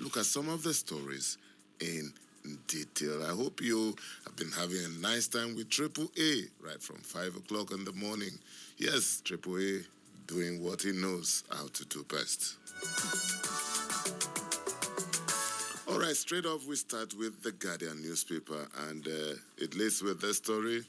look at some of the stories in detail. I hope you have been having a nice time with Triple A right from 5 o'clock in the morning. Yes, Triple A doing what he knows how to do best. All right, straight off we start with the Guardian newspaper, and it leads with the story.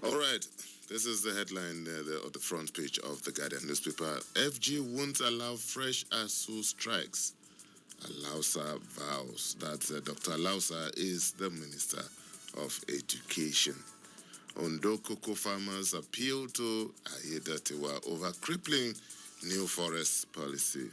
All right, this is the headline on the front page of the Guardian newspaper. FG won't allow fresh ASU strikes. Alausa vows. That's Dr. Alausa is the Minister of Education. Ondo cocoa farmers appeal to Ayedatiwa over crippling new forest policy.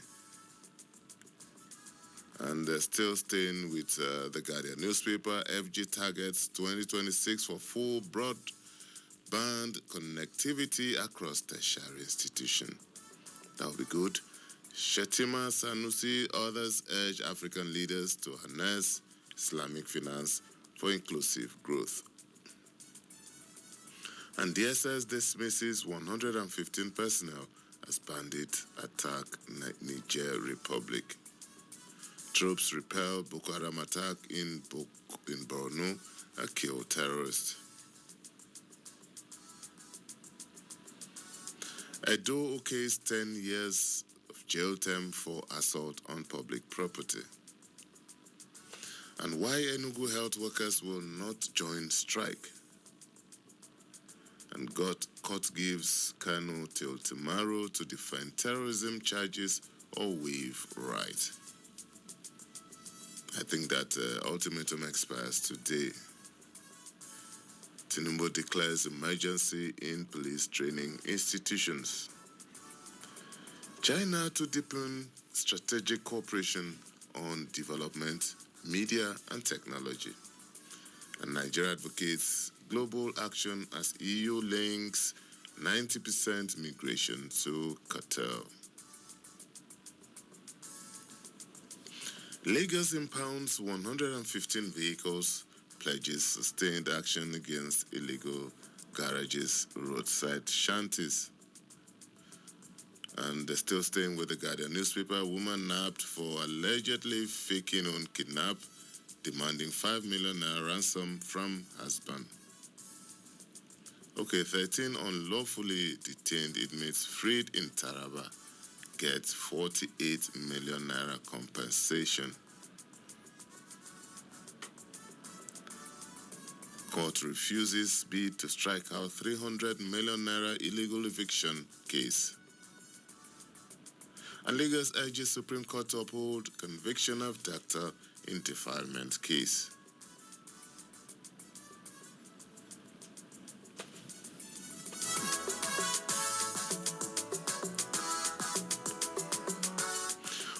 And still staying with the Guardian newspaper, FG targets 2026 for full broadband connectivity across tertiary institution. That would be good. Shetima Sanusi, others urge African leaders to harness Islamic finance for inclusive growth. And DSS dismisses 115 personnel as bandit attack Niger Republic. Troops repel Boko Haram attack in Borno and kill terrorists. Edo okays 10 years of jail term for assault on public property. And why Enugu health workers will not join strike. And court gives Kanu till tomorrow to defend terrorism charges or waive right. I think that ultimatum expires today. Tinubu declares emergency in police training institutions. China to deepen strategic cooperation on development, media, and technology. And Nigeria advocates global action as EU links 90% migration to cartel. Lagos impounds 115 vehicles, pledges sustained action against illegal garages, roadside shanties. And still staying with the Guardian newspaper, woman nabbed for allegedly faking on kidnap, demanding 5 million naira ransom from husband. Okay, 13 unlawfully detained inmates freed in Taraba get 48 million naira compensation. Court refuses bid to strike out 300 million naira illegal eviction case. And Lagos urges Supreme Court to uphold conviction of doctor in defilement case.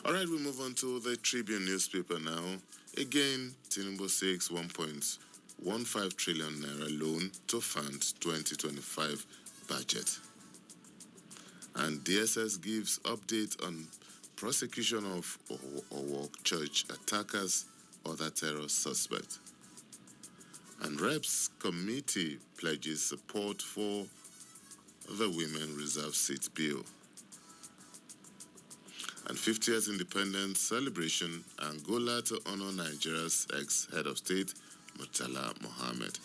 All right, we move on to the Tribune newspaper now. Again, Tinubu seeks 1.15 trillion naira loan to fund 2025 budget. And DSS gives update on prosecution of Owok Church attackers, other terror suspects. And Reps Committee pledges support for the Women Reserve Seat Bill. And 50 years independence celebration, Angola to honor Nigeria's ex-head of state, Murtala Mohammed.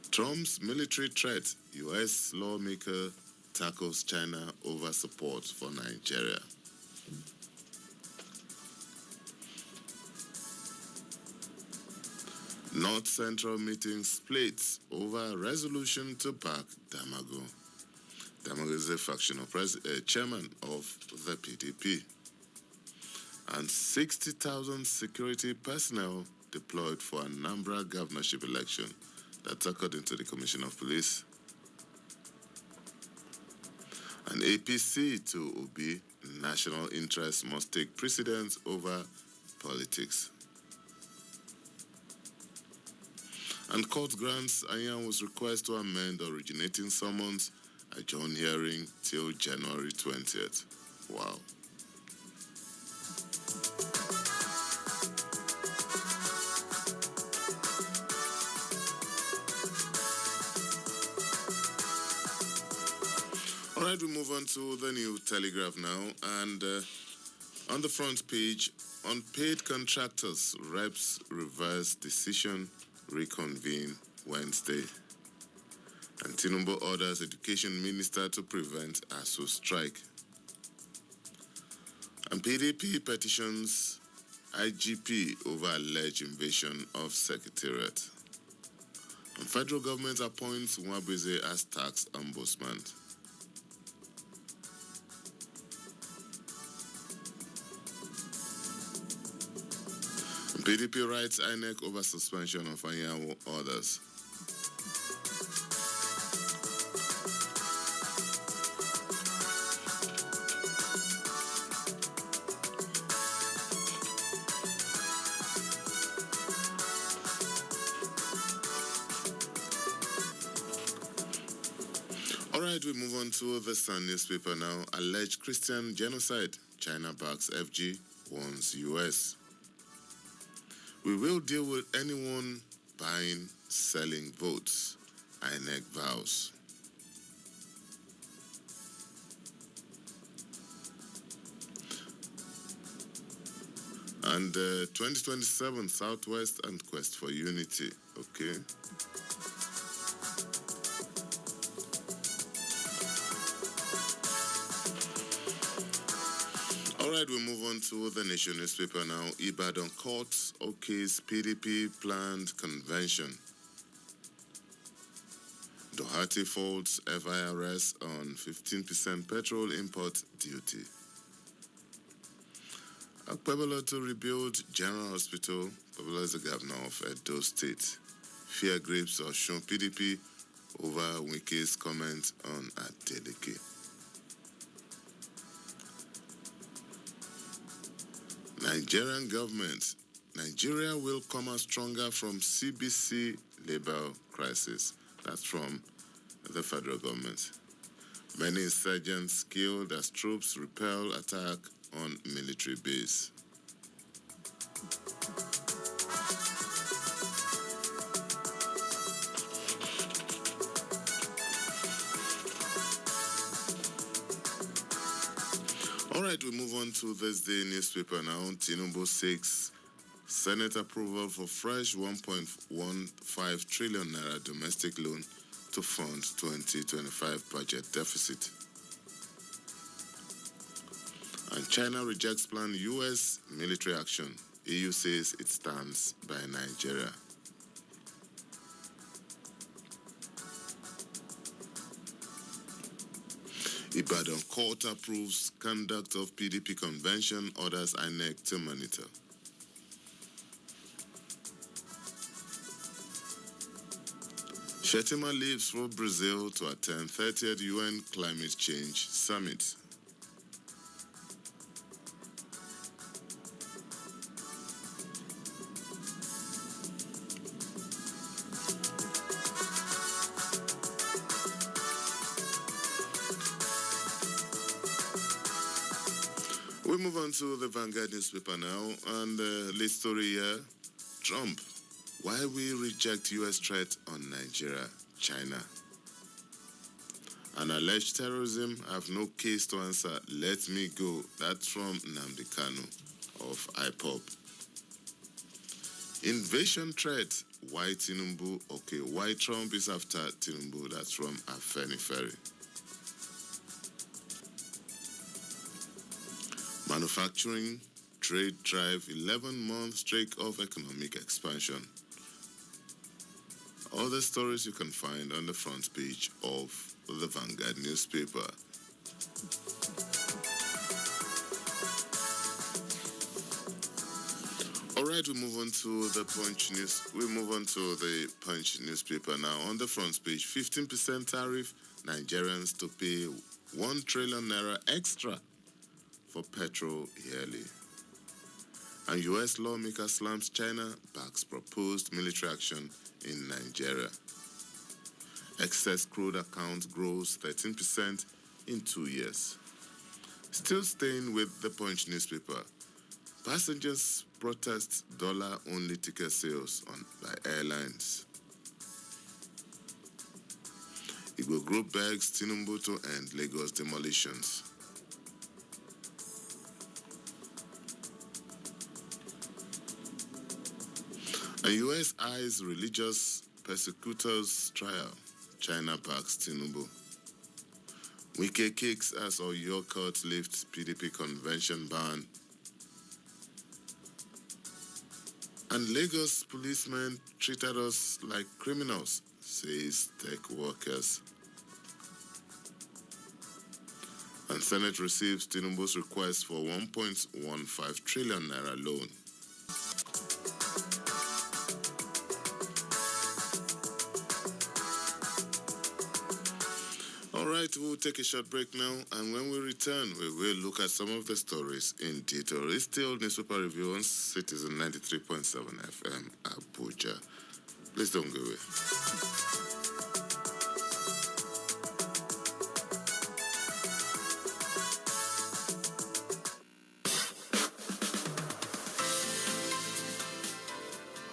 Trump's military threat, U.S. lawmaker tackles China over support for Nigeria. North Central meeting splits over resolution to back Damago. Damago is a factional chairman of the PDP. And 60,000 security personnel deployed for Anambra governorship election. That's according to the Commission of Police. And APC to Obi, national interest must take precedence over politics. And court grants Anyanwu's request to amend originating summons, adjourn hearing till January 20th. Wow. All right, we move on to the New Telegraph now, and on the front page, unpaid contractors, reps reverse decision, reconvene Wednesday. And Tinubu orders Education Minister to prevent ASU strike. And PDP petitions IGP over alleged invasion of Secretariat. And federal government appoints Nwabweze as tax ombudsman. And PDP writes INEC over suspension of Anyanwu orders. All right, we move on to the Sun newspaper now. Alleged Christian genocide. China backs FG, warns US. We will deal with anyone buying, selling votes. INEC vows. And 2027 Southwest and Quest for Unity. Okay. All right, we move on to the Nation newspaper now. Ibadan court okays PDP planned convention. Doherty faults FIRS on 15% petrol import duty. Akpebolo to rebuild General Hospital. Akpebolo is the governor of Edo State. Fear grips Osun PDP over Wike's comment on Adeleke. Nigerian government. Nigeria will come out stronger from CBC labor crisis. That's from the federal government. Many insurgents killed as troops repel attack on military base. All right, we move on to this day newspaper now. Tinubu seeks Senate approval for fresh 1.15 trillion naira domestic loan to fund 2025 budget deficit. And China rejects planned US military action. EU says it stands by Nigeria. Ibadan court approves conduct of PDP convention, orders INEC to monitor. Shettima leaves for Brazil to attend 30th UN Climate Change Summit. We move on to the Vanguard newspaper now, and the lead story here, Trump, why we reject U.S. threat on Nigeria, China. An alleged terrorism, I have no case to answer, let me go. That's from Nnamdi Kanu of IPOB. Invasion threat, why Tinubu, okay, why Trump is after Tinubu, that's from Afenifere. Manufacturing, trade drive, 11-month streak of economic expansion. All the stories you can find on the front page of the Vanguard newspaper. All right, we move on to the Punch news. We move on to the Punch newspaper now. On the front page, 15% tariff, Nigerians to pay 1 trillion naira extra for petrol yearly. And US lawmaker slams China, backs proposed military action in Nigeria. Excess crude account grows 13% in 2 years. Still staying with the Punch newspaper, passengers protest dollar-only ticket sales by airlines. Igbo group begs Tinubu to end Lagos demolitions. A U.S. eyes religious persecutors trial. China backs Tinubu. Wike kicks as Oyo court lifts PDP convention ban. And Lagos policemen treated us like criminals, says tech workers. And Senate receives Tinubu's request for 1.15 trillion naira loan. All right, we'll take a short break now, and when we return, we will look at some of the stories in detail. It's still Newspaper Review on Citizen 93.7 FM, Abuja. Please don't go away.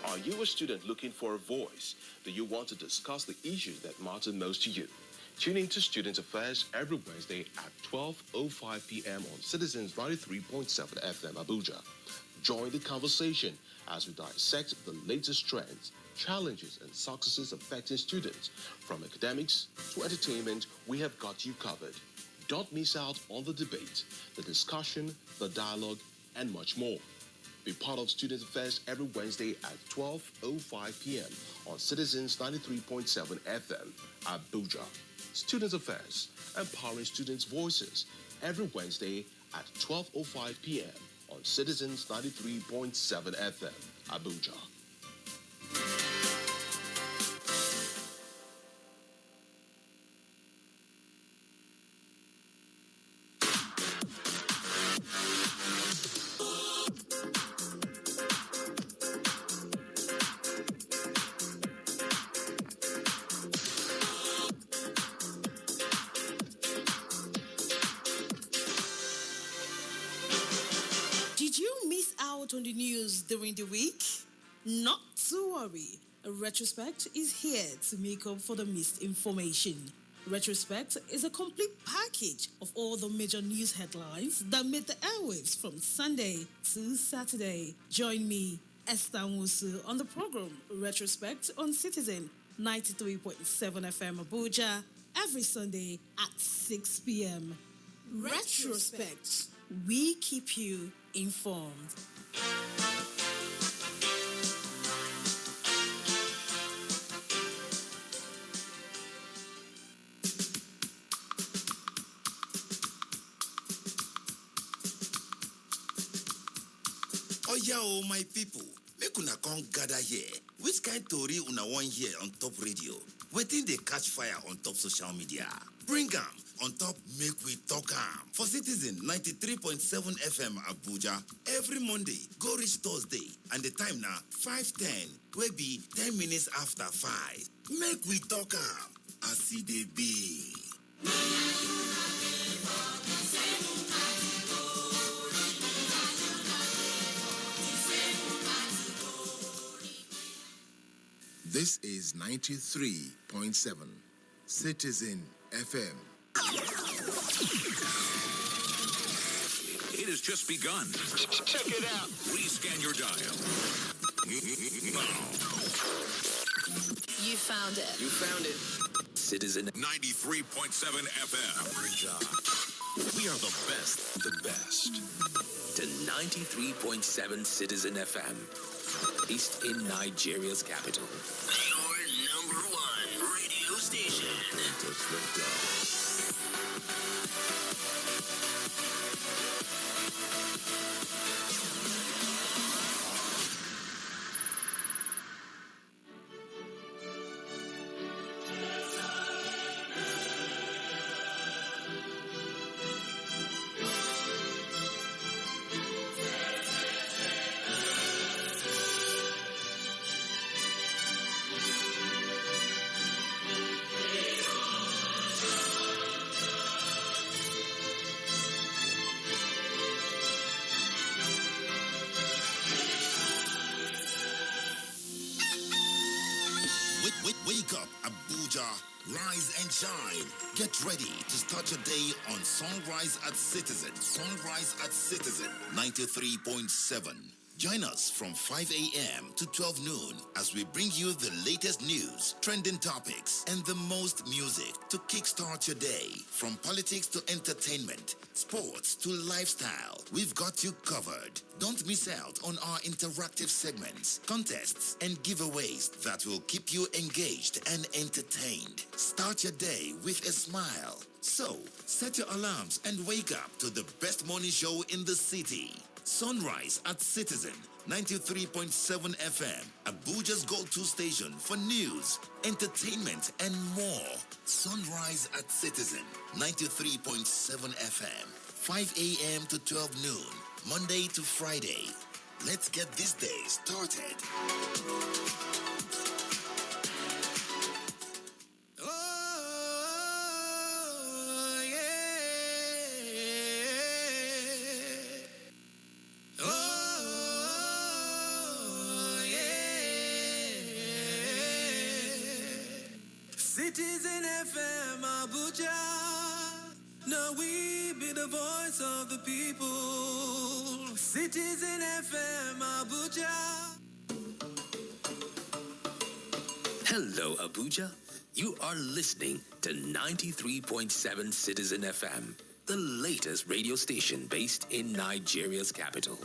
Are you a student looking for a voice? Do you want to discuss the issues that matter most to you? Tune in to Student Affairs every Wednesday at 12:05 p.m. on Citizens 93.7 FM Abuja. Join the conversation as we dissect the latest trends, challenges, and successes affecting students. From academics to entertainment, we have got you covered. Don't miss out on the debate, the discussion, the dialogue, and much more. Be part of Student Affairs every Wednesday at 12:05 p.m. on Citizens 93.7 FM Abuja. Student Affairs, empowering students' voices, every Wednesday at 12:05 p.m. on Citizens 93.7 FM Abuja. On the news during the week? Not to worry. Retrospect is here to make up for the missed information. Retrospect is a complete package of all the major news headlines that made the airwaves from Sunday to Saturday. Join me, Esther Musu, on the program Retrospect on Citizen 93.7 FM Abuja every Sunday at 6 p.m. Retrospect. We keep you informed. Oya o my people, make una come gather here. Which kind tori una wan hear on top radio? Wetin dey catch fire on top social media? Bring am on top make we talk am for Citizen 93.7 FM Abuja every Monday go reach Thursday, and the time na 5:10 wey be 10 minutes after 5. Make we talk am as e dey be. This is 93.7 Citizen FM. It has just begun. Check it out. Rescan your dial. You found it. You found it. Citizen 93.7 FM. We are the best. To 93.7 Citizen FM, based in Nigeria's capital. Your number one radio station. Wake up, Abuja. Rise and shine. Get ready to start your day on Sunrise at Citizen. Sunrise at Citizen 93.7. Join us from 5 a.m. to 12 noon as we bring you the latest news, trending topics, and the most music to kickstart your day. From politics to entertainment, sports to lifestyle, we've got you covered. Don't miss out on our interactive segments, contests, and giveaways that will keep you engaged and entertained. Start your day with a smile. So, set your alarms and wake up to the best morning show in the city. Sunrise at Citizen 93.7 FM, Abuja's go-to station for news, entertainment, and more. Sunrise at Citizen 93.7 FM, 5 a.m. to 12 noon, Monday to Friday. Let's get this day started. Citizen FM Abuja. Now we be the voice of the people. Citizen FM Abuja. Hello, Abuja. You are listening to 93.7 Citizen FM, the latest radio station based in Nigeria's capital.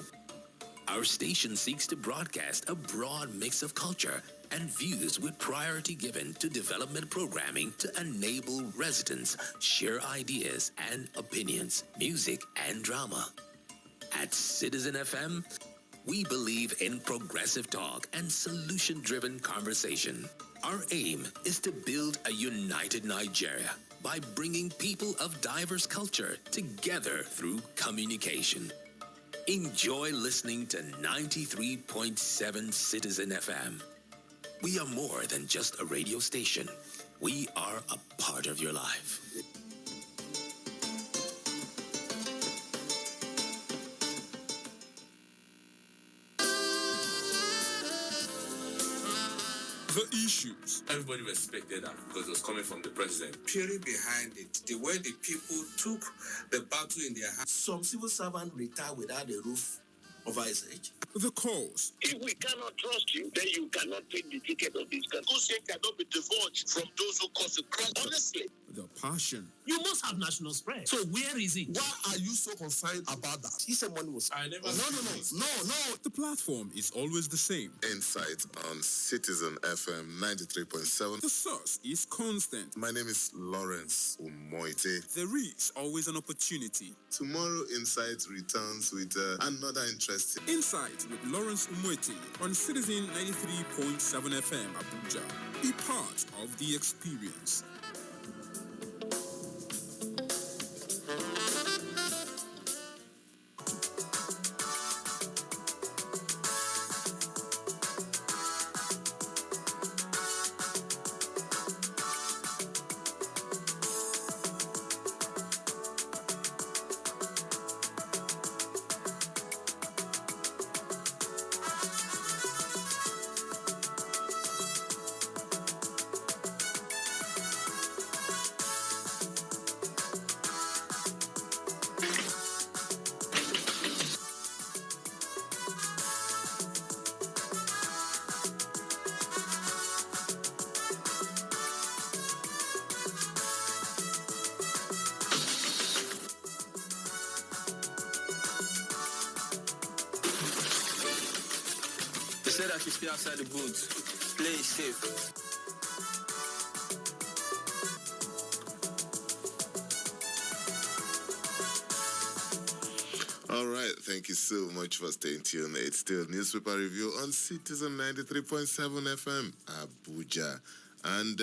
Our station seeks to broadcast a broad mix of culture and views with priority given to development programming to enable residents share ideas and opinions, music and drama. At Citizen FM, we believe in progressive talk and solution-driven conversation. Our aim is to build a united Nigeria by bringing people of diverse culture together through communication. Enjoy listening to 93.7 Citizen FM. We are more than just a radio station. We are a part of your life. The issues. Everybody respected that because it was coming from the president. Theory behind it, the way the people took the battle in their hands. Some civil servant retired without a roof over his head. The cause. If we cannot trust you, then you cannot take the ticket of this country. Who cannot be divulged from those who cause the crime. Honestly. The passion. You must have national spread. So where is it? Why are you so concerned about that? He said money was. I never. No. The platform is always the same. Insight on Citizen FM 93.7. The source is constant. My name is Lawrence Umoite. There is always an opportunity. Tomorrow, Insight returns with another interesting. Insight with Lawrence Umoite on Citizen 93.7 FM Abuja. Be part of the experience. Said I should stay outside the booth. Play it safe. All right, thank you so much for staying tuned. It's still Newspaper Review on Citizen 93.7 FM, Abuja. And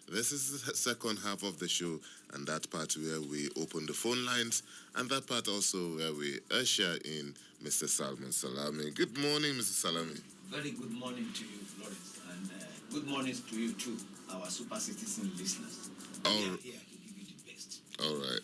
this is the second half of the show, and that part where we open the phone lines, and that part also where we usher in Mr. Salman Salami. Good morning, Mr. Salami. Very good morning to you, Lawrence, and good morning to you too, our super citizen listeners. We are here to give you the best. All right.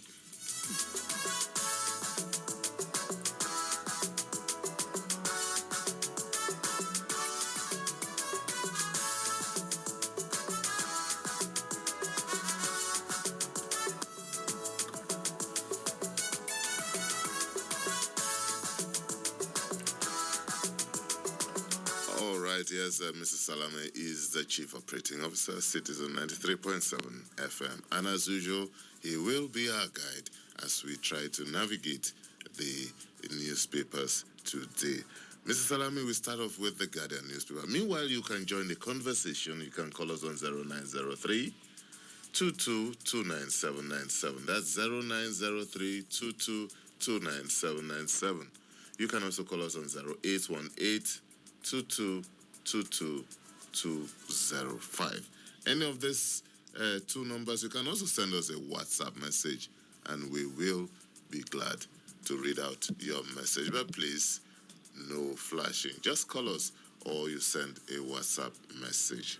right, yes, Mr. Salame is the Chief Operating Officer, Citizen 93.7 FM. And as usual, he will be our guide as we try to navigate the newspapers today. Mr. Salami, we start off with the Guardian newspaper. Meanwhile, you can join the conversation. You can call us on 0903 2229797. That's 0903 2229797. You can also call us on 0818 2222205. Any of these two numbers, you can also send us a WhatsApp message, and we will be glad to read out your message. But please, no flashing. Just call us or you send a WhatsApp message.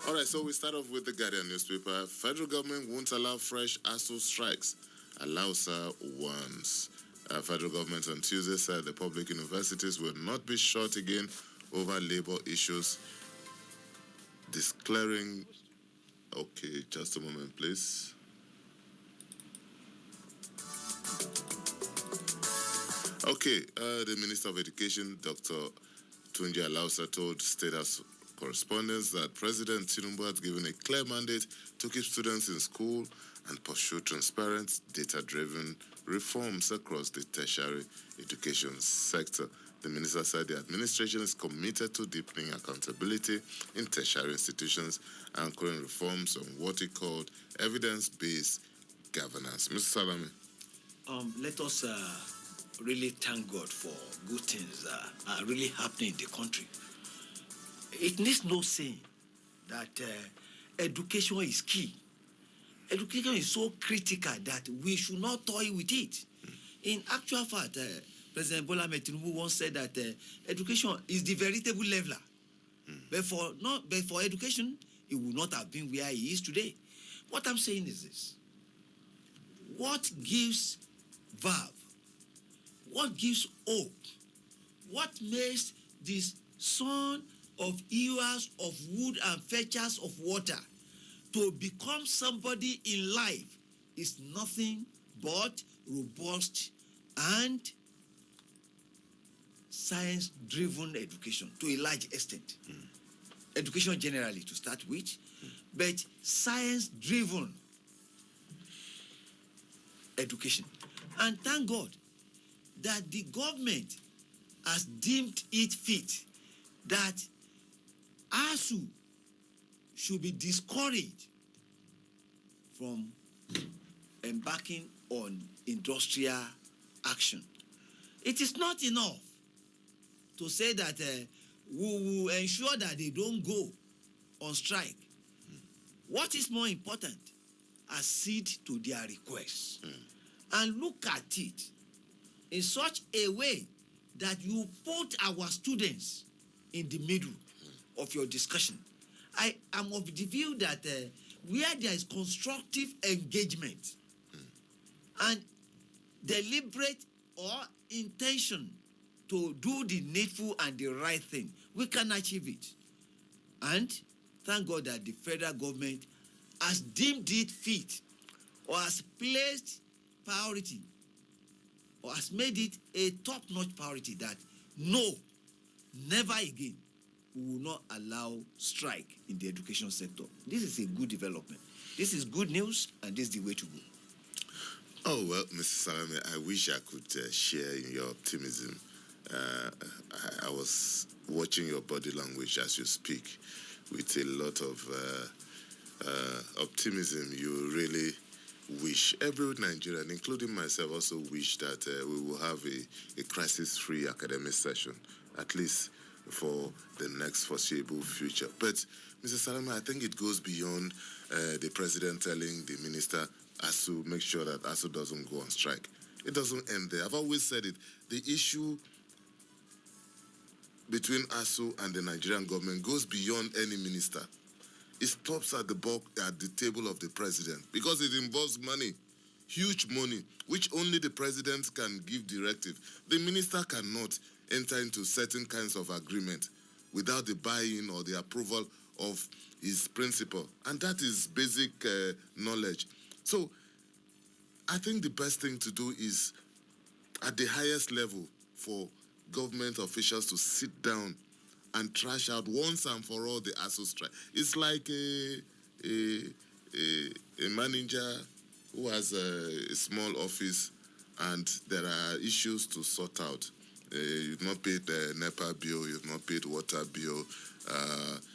All right, so we start off with the Guardian newspaper. Federal government won't allow fresh ASU strikes. Alausa warns. Federal government on Tuesday said the public universities will not be shut again over labor issues, declaring... Okay, just a moment, please. Okay, the Minister of Education, Dr. Tunji Alausa, told State House correspondents that President Tinubu has given a clear mandate to keep students in school and pursue transparent, data-driven reforms across the tertiary education sector. The minister said the administration is committed to deepening accountability in tertiary institutions, anchoring reforms on what he called evidence-based governance. Mr. Salami. Let us really thank God for good things that are really happening in the country. It needs no saying that education is key. Education is so critical that we should not toy with it. In actual fact, President Bola Ahmed Tinubu once said that education is the veritable leveler. But for education, it would not have been where he is today. What I'm saying is this. What gives verve? What gives hope? What makes this son of hewers of wood and fetchers of water to become somebody in life is nothing but robust and science-driven education to a large extent. Education generally to start with, but science-driven education. And thank God that the government has deemed it fit that ASU should be discouraged from embarking on industrial action. It is not enough to say that we will ensure that they don't go on strike. What is more important? Accede to their requests and look at it in such a way that you put our students in the middle of your discussion. I am of the view that where there is constructive engagement and deliberate or intention to do the needful and the right thing, we can achieve it. And thank God that the federal government has deemed it fit or has placed priority or has made it a top-notch priority that no, never again, we will not allow strike in the education sector. This is a good development. This is good news, and this is the way to go. Oh, well, Mr. Salame, I wish I could share in your optimism. I was watching your body language as you speak with a lot of optimism. You really wish, every Nigerian, including myself, also wish that we will have a crisis-free academic session, at least for the next foreseeable future. But, Mr. Salama, I think it goes beyond the president telling the minister ASU, make sure that ASU doesn't go on strike. It doesn't end there. I've always said it. The issue between ASU and the Nigerian government goes beyond any minister. It stops at the table of the president because it involves money, huge money, which only the president can give directive. The minister cannot enter into certain kinds of agreement without the buy-in or the approval of his principal. And that is basic knowledge. So I think the best thing to do is at the highest level for government officials to sit down and trash out once and for all the ASU strike. It's like a manager who has a small office and there are issues to sort out. You've not paid the NEPA bill, you've not paid water bill,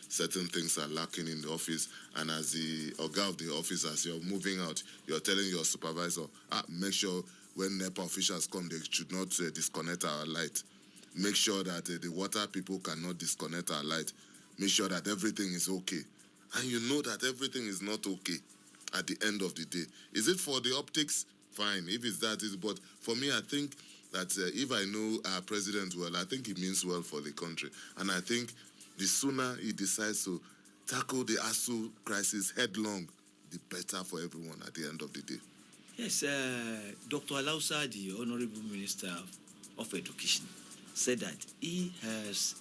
certain things are lacking in the office, and as the Oga of the office, as you're moving out, you're telling your supervisor, make sure when NEPA officials come, they should not disconnect our light. Make sure that the water people cannot disconnect our light. Make sure that everything is okay. And you know that everything is not okay at the end of the day. Is it for the optics? Fine. If it's that, but for me, I think that if I know our president well, I think he means well for the country. And I think the sooner he decides to tackle the ASU crisis headlong, the better for everyone at the end of the day. Yes, Dr. Alausa, the Honorable Minister of Education, said that he has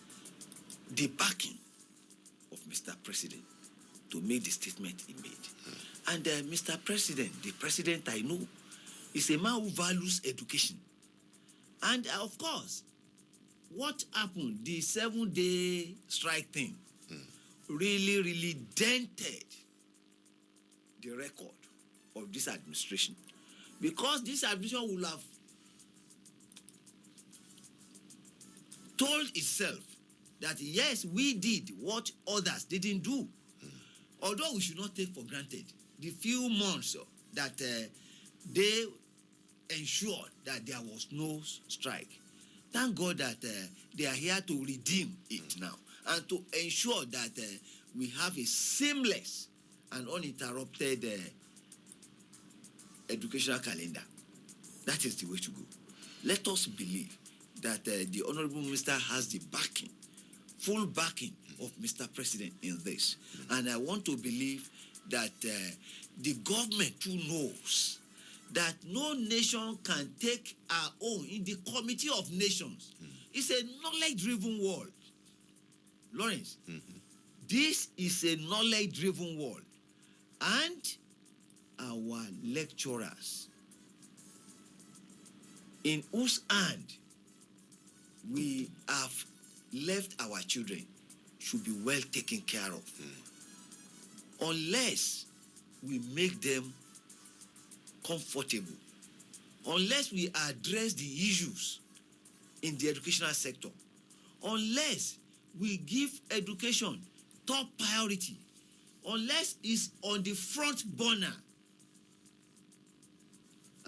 the backing of Mr. President to make the statement he made. And Mr. President, the president I know, is a man who values education. And of course, what happened, the 7-day strike thing, really dented the record of this administration. Because this administration will have told itself that yes, we did what others didn't do. Although we should not take for granted the few months that they ensured that there was no strike. Thank God that they are here to redeem it now and to ensure that we have a seamless and uninterrupted educational calendar. That is the way to go. Let us believe that the Honorable Minister has the backing, full backing of Mr. President in this. And I want to believe that the government too knows that no nation can take our own in the Committee of Nations. It's a knowledge-driven world. Lawrence, this is a knowledge-driven world. And our lecturers, in whose hand we have left our children, should be well taken care of. Unless we make them comfortable, unless we address the issues in the educational sector, unless we give education top priority, unless it's on the front burner,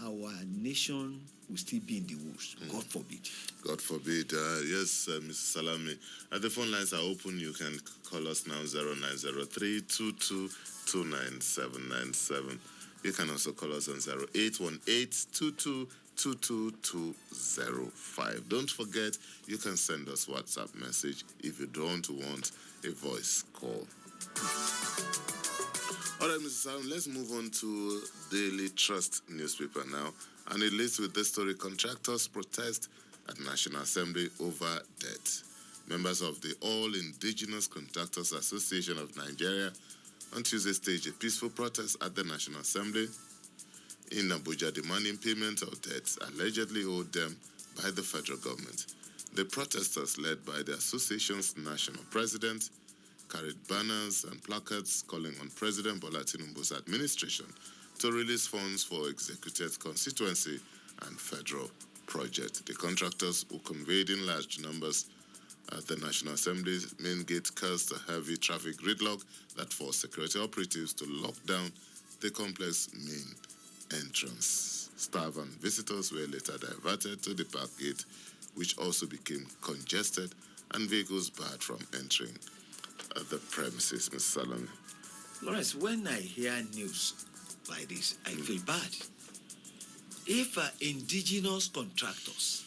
our nation will still be in the woods. God forbid. God forbid. Yes, Mr. Salami. The phone lines are open. You can call us now, 0903-2229-797. You can also call us on 0818-222205. Don't forget, you can send us WhatsApp message if you don't want a voice call. All right, Mr. Sam, let's move on to Daily Trust newspaper now. And it leads with this story: contractors protest at National Assembly over debt. Members of the All Indigenous Contractors Association of Nigeria on Tuesday staged a peaceful protest at the National Assembly in Abuja, demanding payment of debts allegedly owed them by the federal government. The protesters, led by the association's national president, carried banners and placards calling on President Bola Tinubu's administration to release funds for executed constituency and federal projects. The contractors, who conveyed in large numbers at the National Assembly's main gate, caused a heavy traffic gridlock that forced security operatives to lock down the complex main entrance. Staff and visitors were later diverted to the back gate, which also became congested, and vehicles barred from entering the premises. Mr. Salami. Lawrence, when I hear news like this, I feel bad. If indigenous contractors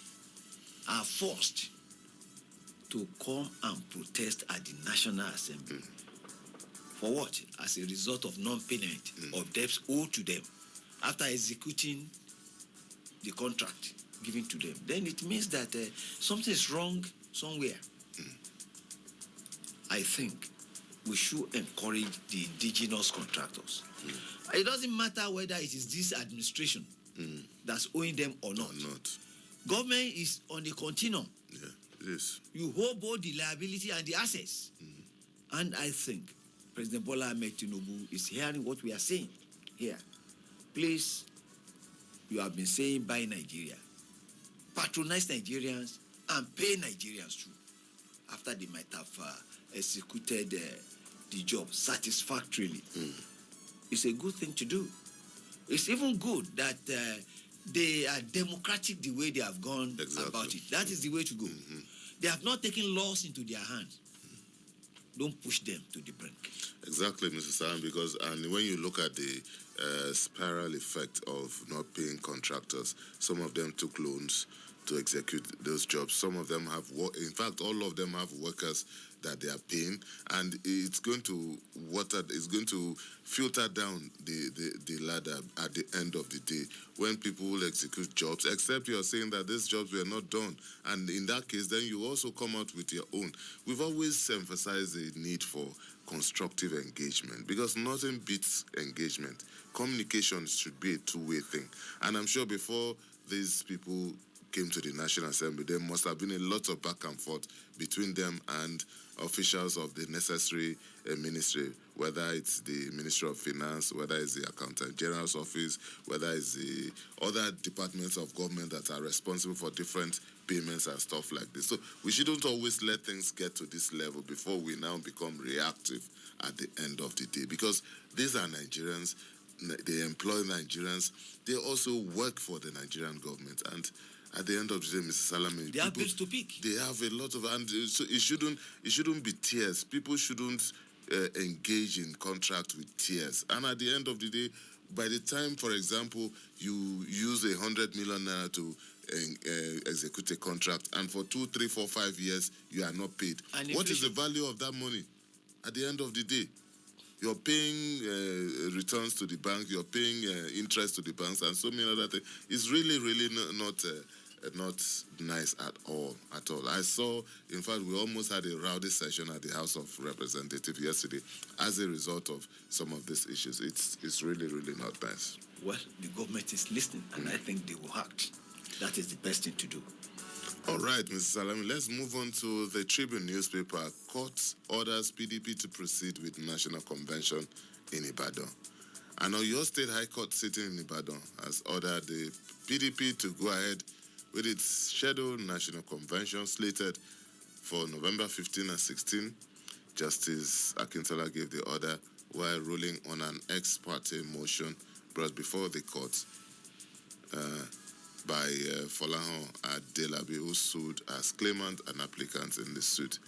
are forced to come and protest at the National Assembly, for what? As a result of non-payment of debts owed to them after executing the contract given to them, then it means that something is wrong somewhere. I think we should encourage the indigenous contractors. It doesn't matter whether it is this administration that's owing them or not. Government is on the continuum. It is. You hold both the liability and the assets. And I think President Bola Ahmed Tinubu is hearing what we are saying here. Please, you have been saying buy Nigeria, patronize Nigerians, and pay Nigerians too. After they might have executed the job satisfactorily. It's a good thing to do. It's even good that they are democratic the way they have gone about it. That is the way to go. They have not taken laws into their hands. Don't push them to the brink. Exactly, Mr. Salam, because and when you look at the spiral effect of not paying contractors, some of them took loans to execute those jobs. Some of them have, in fact, all of them have workers that they are paying, and it's going to filter down the ladder at the end of the day when people will execute jobs, except you are saying that these jobs were not done. And in that case, then you also come out with your own. We've always emphasized the need for constructive engagement because nothing beats engagement. Communication should be a two-way thing. And I'm sure before these people came to the National Assembly, there must have been a lot of back and forth between them and officials of the necessary ministry, whether it's the Ministry of Finance, whether it's the Accountant General's office, whether it's the other departments of government that are responsible for different payments and stuff like this. So we shouldn't always let things get to this level before we now become reactive at the end of the day, because these are Nigerians, they employ Nigerians, they also work for the Nigerian government, and at the end of the day, Mr. Salami, they have bills to pick. They have a lot of, and so it shouldn't be tears. People shouldn't engage in contract with tears. And at the end of the day, by the time, for example, you use 100 million naira to execute a contract, and for 2, 3, 4, 5 years you are not paid. What is the value of that money? At the end of the day, you're paying returns to the bank, you're paying interest to the banks, and so many other things. It's really, really not nice at all. I saw, in fact, we almost had a rowdy session at the House of Representatives yesterday as a result of some of these issues. It's really, really not nice. Well, the government is listening, and I think they will act. That is the best thing to do. All right, Mr. Salami, let's move on to the Tribune newspaper. Court orders PDP to proceed with National Convention in Ibadan. And Oyo State High Court sitting in Ibadan has ordered the PDP to go ahead with its scheduled National Convention slated for November 15 and 16. Justice Akintola gave the order while ruling on an ex parte motion brought before the court by Folahan Adelabi, who sued as claimant and applicant in the suit.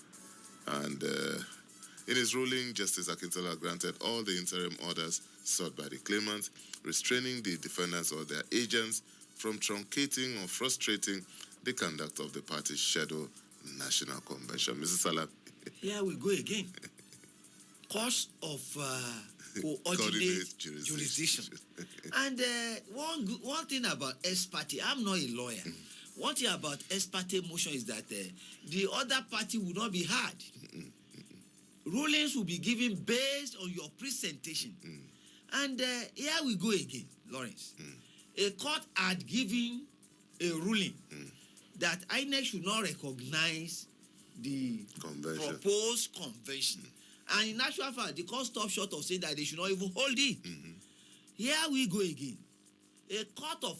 And in his ruling, Justice Akintola granted all the interim orders sought by the claimant, restraining the defendants or their agents from truncating or frustrating the conduct of the party's scheduled National Convention. Mrs. Salah. Here we go again. Cause of coordinate jurisdiction. And one thing about ex parte, I'm not a lawyer. One thing about ex parte motion is that the other party will not be heard. Rulings will be given based on your presentation. And here we go again, Lawrence. A court had given a ruling that INEC should not recognize the proposed convention. And in actual fact, the court stopped short of saying that they should not even hold it. Here we go again. A court of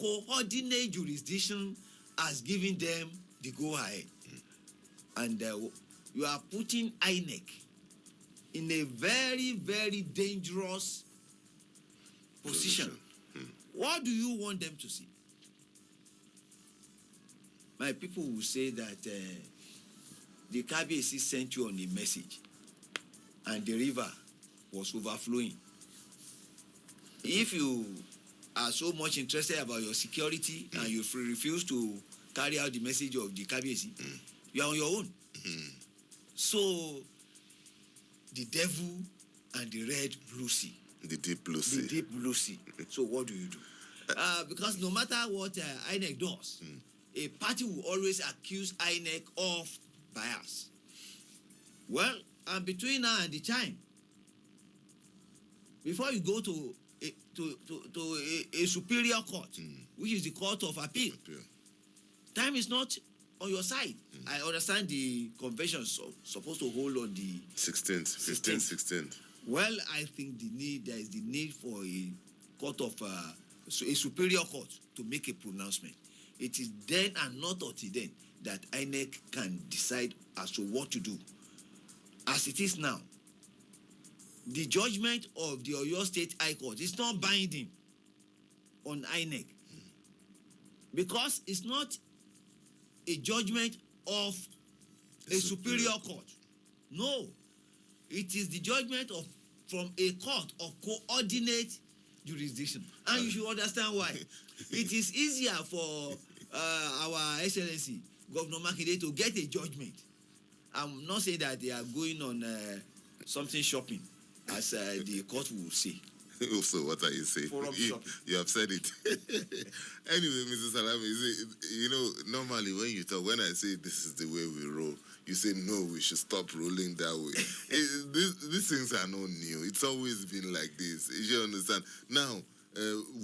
coordinate jurisdiction has given them the go-ahead. And you are putting INEC in a very, very dangerous position. What do you want them to see? My people will say that the Kabiyesi sent you on a message and the river was overflowing. If you are so much interested about your security and you refuse to carry out the message of the Kabiyesi, you are on your own. So, the devil and the red blue sea. The deep blue sea. The deep blue sea. So what do you do? Because no matter what INEC does, a party will always accuse INEC of bias. Well, and between now and the time, before you go to a superior court, which is the court of appeal, time is not on your side. I understand the convention is supposed to hold on the 16th, 15th, 16th. Well, I think there is the need for a court of a superior court to make a pronouncement. It is then and not until then that INEC can decide as to what to do. As it is now, the judgment of the Oyo State High Court is not binding on INEC because it's not a judgment of a superior court. No, it is the judgment from a court of coordinate jurisdiction, and you should understand why. It is easier for our Excellency Governor Makinde to get a judgment. I'm not saying that they are going on something shopping, as the court will say. So what are you saying? You have said it. Anyway, Mr. Salami, normally when I say this is the way we roll, you say no, we should stop rolling that way. These things are not new. It's always been like this. You understand? Now,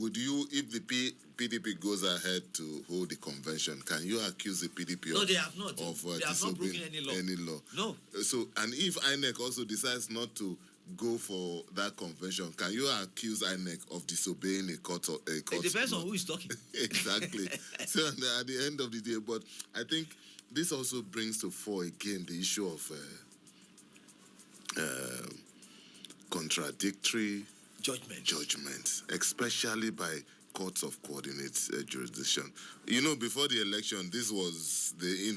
would you, if the PDP goes ahead to hold the convention, can you accuse the PDP no, they have not. Of they have not broken any law. No. So, and if INEC also decides not to go for that convention, can you accuse INEC of disobeying a court? It depends on who is talking. Exactly. So at the end of the day, but I think this also brings to fore again the issue of contradictory judgments, especially by courts of coordinate jurisdiction. Before the election, this was the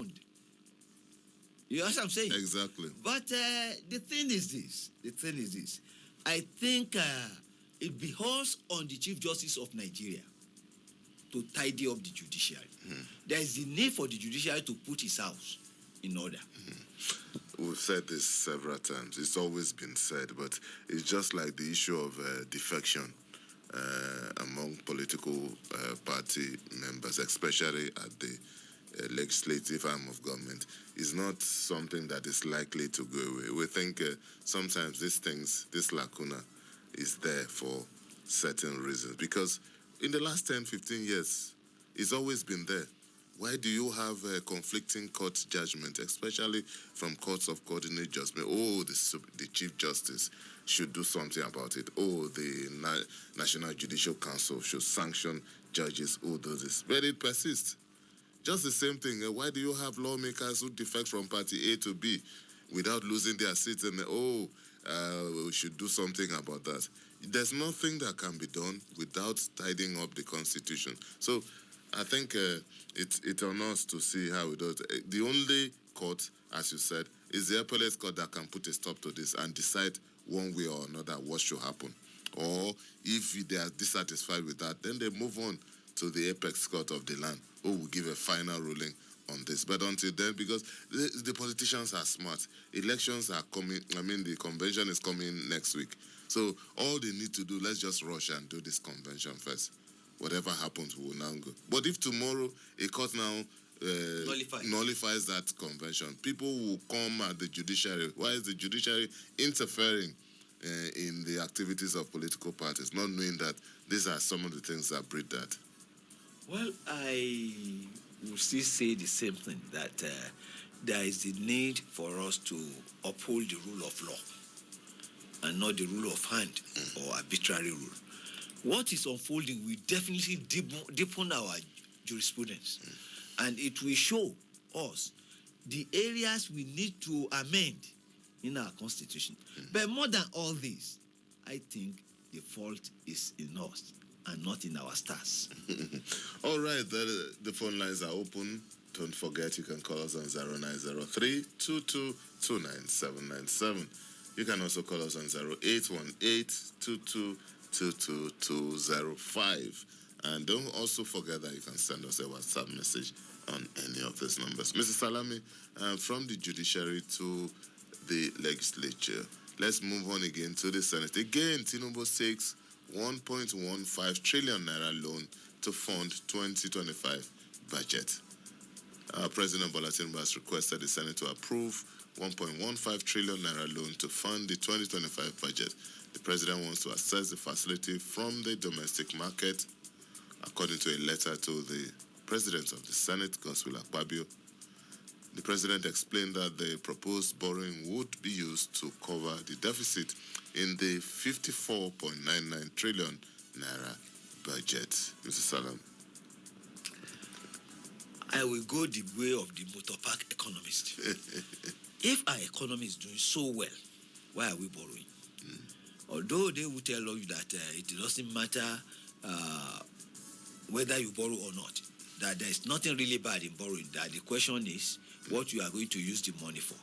You know what I'm saying? Exactly. But the thing is this. I think it behoves on the Chief Justice of Nigeria to tidy up the judiciary. There is the need for the judiciary to put his house in order. We've said this several times. It's always been said, but it's just like the issue of defection among political party members, especially at the legislative arm of government, is not something that is likely to go away. We think sometimes this lacuna is there for certain reasons. Because in the last 10, 15 years, it's always been there. Why do you have conflicting court judgment, especially from courts of coordinate judgment? Oh, the Chief Justice should do something about it. Oh, the National Judicial Council should sanction judges who do this. But it persists. Just the same thing. Why do you have lawmakers who defect from party A to B without losing their seats? And we should do something about that. There's nothing that can be done without tidying up the Constitution. So I think it's on us to see how it does. The only court, as you said, is the appellate court that can put a stop to this and decide one way or another what should happen. Or if they are dissatisfied with that, then they move on to the apex court of the land, who will give a final ruling on this. But until then, because the politicians are smart, elections are coming, the convention is coming next week. So all they need to do, let's just rush and do this convention first. Whatever happens, we will now go. But if tomorrow a court now nullifies that convention, people will come at the judiciary. Why is the judiciary interfering in the activities of political parties, not knowing that these are some of the things that breed that? Well, I will still say the same thing, that there is the need for us to uphold the rule of law and not the rule of hand or arbitrary rule. What is unfolding will definitely deepen our jurisprudence, and it will show us the areas we need to amend in our constitution. But more than all this, I think the fault is in us and not in our stars. All right, the phone lines are open. Don't forget, you can call us on 0903-2229-797. You can also call us on 0818-222205. And don't also forget that you can send us a WhatsApp message on any of these numbers. Mr. Salami, from the judiciary to the legislature, let's move on again to the Senate. Again, Tinubu seeks 1.15 trillion naira loan to fund 2025 budget. President Bola Tinubu has requested the Senate to approve 1.15 trillion naira loan to fund the 2025 budget. The president wants to access the facility from the domestic market, according to a letter to the president of the Senate, Godswill Akpabio. The president explained that the proposed borrowing would be used to cover the deficit in the 54.99 trillion naira budget. Mr. Salam. I will go the way of the motor park economist. If our economy is doing so well, why are we borrowing? Although they will tell you that it doesn't matter whether you borrow or not, that there is nothing really bad in borrowing, that the question is what you are going to use the money for.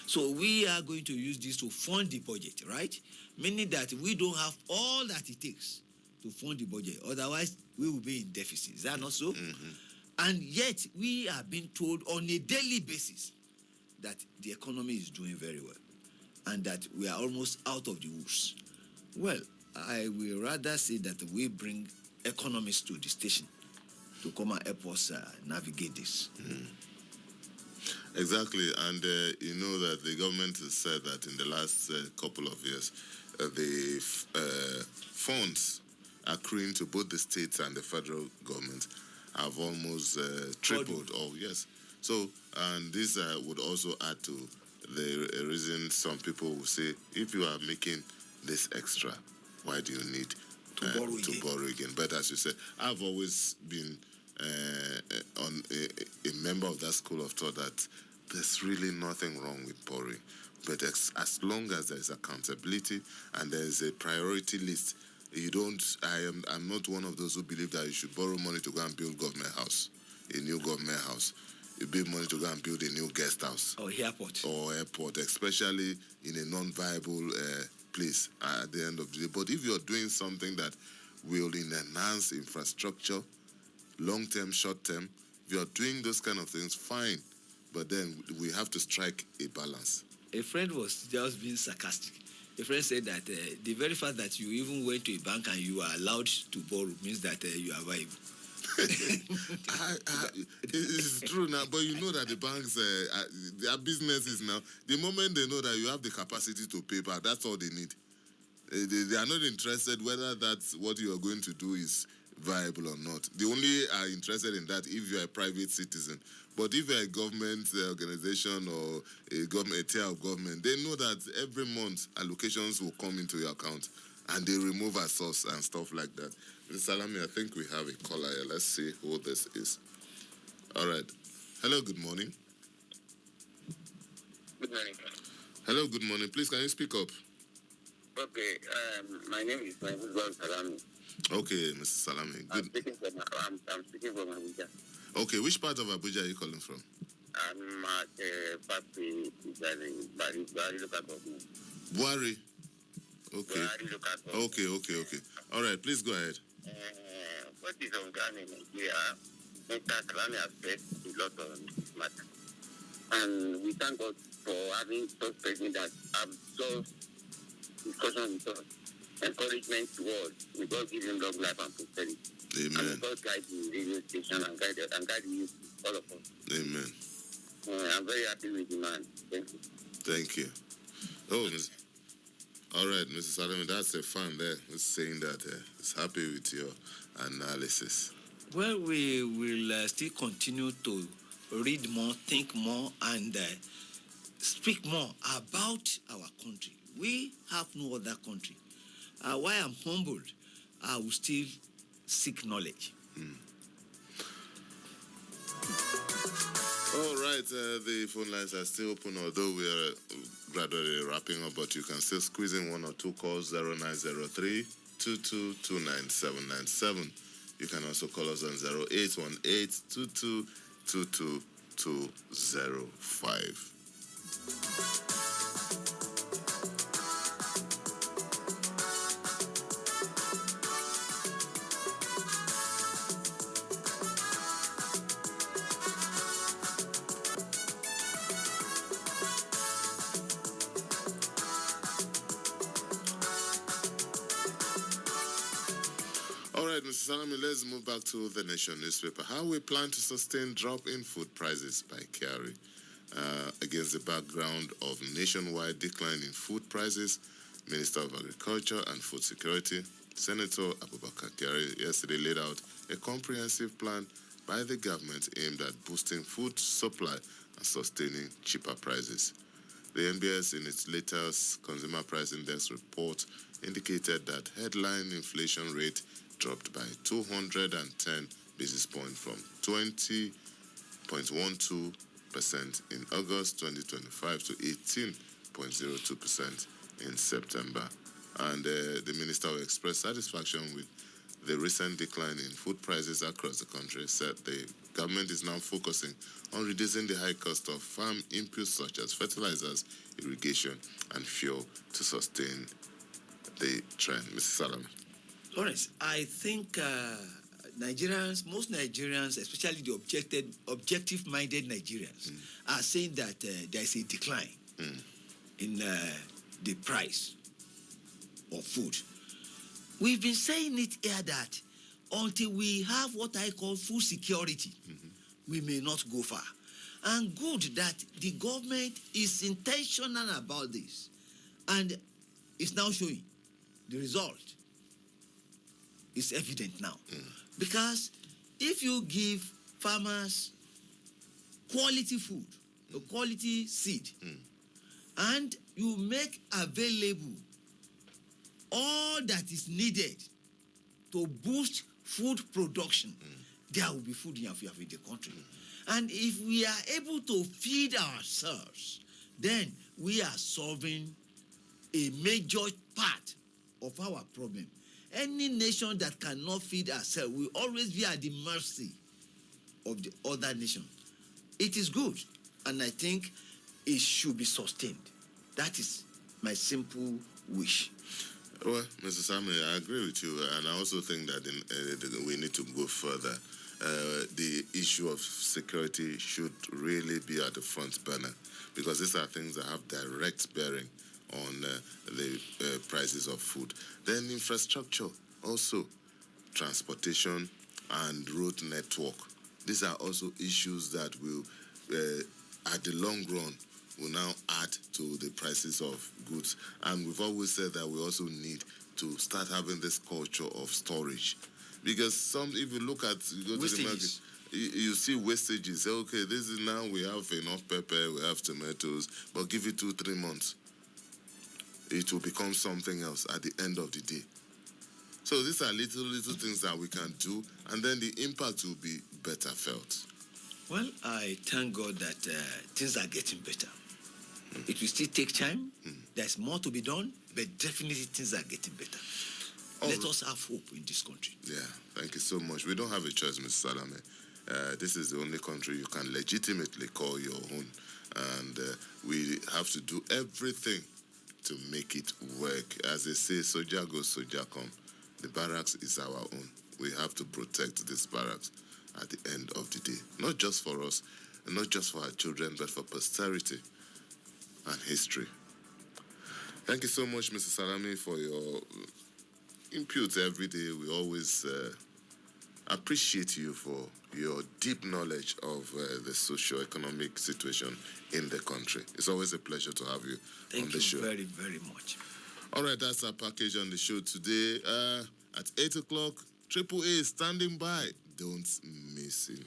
So we are going to use this to fund the budget, right? Meaning that we don't have all that it takes to fund the budget. Otherwise, we will be in deficit. Is that not so? And yet, we are being told on a daily basis that the economy is doing very well and that we are almost out of the woods. Well, I will rather say that we bring economists to the station to come and help us navigate this. Exactly, and you know that the government has said that in the last couple of years, the funds accruing to both the states and the federal government have almost tripled. Oh, yes. So, and this would also add to the reason some people will say, if you are making this extra, why do you need to borrow again? But as you said, I've always been a member of that school of thought that there's really nothing wrong with borrowing. But as long as there's accountability and there's a priority list, I'm not one of those who believe that you should borrow money to go and build a new government house. You build money to go and build a new guest house. Or airport, especially in a non-viable place at the end of the day. But if you're doing something that will enhance infrastructure, long-term, short-term, if you're doing those kind of things, fine. But then we have to strike a balance. A friend was just being sarcastic. A friend said that the very fact that you even went to a bank and you are allowed to borrow means that you are viable. It's true now, but you know that the banks, their businesses now, the moment they know that you have the capacity to pay back, that's all they need. They are not interested whether that's what you are going to do is viable or not. They only are interested in that if you are a private citizen. But if you're a government organization or a tier of government, they know that every month allocations will come into your account and they remove a source and stuff like that. Mr. Salami, I think we have a caller here. Let's see who this is. All right. Hello, good morning. Good morning. Hello, good morning. Please, can you speak up? Okay, my name is Mahmoud Salami. Okay, Mr. Salami. Good. I'm speaking from Abuja. Okay, which part of Abuja are you calling from? I'm at Papi Bari local government. Buari. Okay. Buari local government. Okay. All right, please go ahead. What is on ground in Nigeria? Mr. Salami has faced a lot on this matter. And we thank God for having such president that absorbed discussion with us. Encouragement to us. May God give him long life and prosperity. Amen. And may God guide the radio station and guide you, all of us. Amen. I'm very happy with the man. Thank you. Thank you. Oh, all right, Mrs. Salami, that's a fan there who's saying that he's happy with your analysis. Well, we will still continue to read more, think more, and speak more about our country. We have no other country. Why I'm humbled, I will still seek knowledge. All right, the phone lines are still open, although we are gradually wrapping up, but you can still squeeze in one or two calls, 0903 2229797. You can also call us on 0818 222205. All right, Mr. Salami, let's move back to the Nation newspaper. How we plan to sustain drop in food prices by Kyari. Against the background of nationwide decline in food prices, Minister of Agriculture and Food Security, Senator Abubakar Kyari, yesterday laid out a comprehensive plan by the government aimed at boosting food supply and sustaining cheaper prices. The NBS, in its latest Consumer Price Index report, indicated that headline inflation rate dropped by 210 basis points from 20.12% in August 2025 to 18.02% in September. And the minister who expressed satisfaction with the recent decline in food prices across the country, said the government is now focusing on reducing the high cost of farm inputs such as fertilizers, irrigation, and fuel to sustain the trend. Mr. Salami. Lawrence, I think Nigerians, most Nigerians, especially the objective-minded Nigerians, are saying that there is a decline in the price of food. We've been saying it here that until we have what I call food security, we may not go far. And good that the government is intentional about this. And it's now showing. The result is evident now. Because if you give farmers quality food, quality seed, and you make available all that is needed to boost food production, there will be food enough in the country. And if we are able to feed ourselves, then we are solving a major part of our problem. Any nation that cannot feed ourselves will always be at the mercy of the other nation. It is good, and I think it should be sustained. That is my simple wish. Well, Mr. Samuel, I agree with you, and I also think that we need to go further. The issue of security should really be at the front burner, because these are things that have direct bearing on the prices of food. Then infrastructure, also transportation and road network. These are also issues that will, at the long run, will now add to the prices of goods. And we've always said that we also need to start having this culture of storage. Because if you look at, you go to the market, you see wastages. Say, okay, this is now we have enough pepper, we have tomatoes, but give it 2-3 months. It will become something else at the end of the day. So these are little things that we can do, and then the impact will be better felt. Well, I thank God that things are getting better. It will still take time. There's more to be done, but definitely things are getting better. Let us have hope in this country. Yeah, thank you so much. We don't have a choice, Mr. Salame. This is the only country you can legitimately call your own, and we have to do everything to make it work. As they say, soldier goes, soldier come. The barracks is our own. We have to protect this barracks at the end of the day. Not just for us, and not just for our children, but for posterity and history. Thank you so much, Mr. Salami, for your input every day. We always appreciate you for your deep knowledge of the socio-economic situation in the country. It's always a pleasure to have you on the show. Thank you very, very much. All right, that's our package on the show today. At 8 o'clock, Triple A is standing by. Don't miss him.